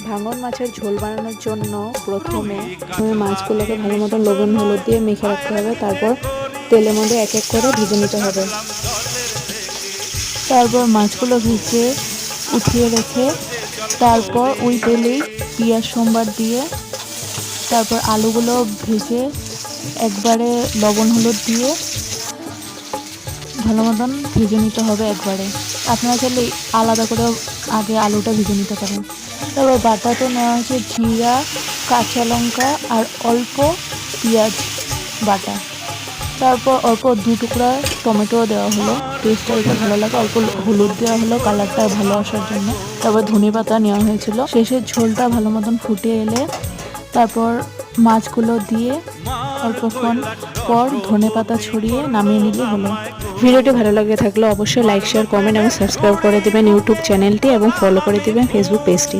ভাঙন মাছের ঝোল বানানোর জন্য প্রথমে মাছগুলোকে ভালো মতো লবণ হলুদ দিয়ে মেখে রাখতে হবে। তারপর তেলের মধ্যে এক এক করে ভেজে নিতে হবে। তারপর মাছগুলো ভেজে উঠিয়ে রেখে তারপর ওই তেলেই পেঁয়াজ সম্বার দিয়ে তারপর আলুগুলো ভেজে একবারে লবণ হলুদ দিয়ে ভালো মতন ভেজে নিতে হবে একবারে। আপনারা চাইলে আলাদা করে আগে আলুটা ভেজে নিতে পারেন। তারপর বাটাতে নেওয়া হয়েছে জিরা, কাঁচা লঙ্কা আর অল্প পেঁয়াজ বাটা। তারপর অল্প 2 টুকরা টমেটোও দেওয়া হলো, টেস্টটা একটু ভালো লাগে। অল্প হলুদ দেওয়া হলো কালারটা ভালো আসার জন্য। তারপর ধনেপাতা নেওয়া হয়েছিল। শেষে ঝোলটা ভালো মতন ফুটে এলে তারপর মাছগুলো দিয়ে অল্পক্ষণ পর ধনেপাতা ছড়িয়ে নামিয়ে নিলে হলো। ভিডিওটি ভালো লাগে থাকলে অবশ্যই লাইক, শেয়ার, কমেন্ট এবং সাবস্ক্রাইব করে দেবেন ইউটিউব চ্যানেলটি এবং ফলো করে দেবেন ফেসবুক পেজটি।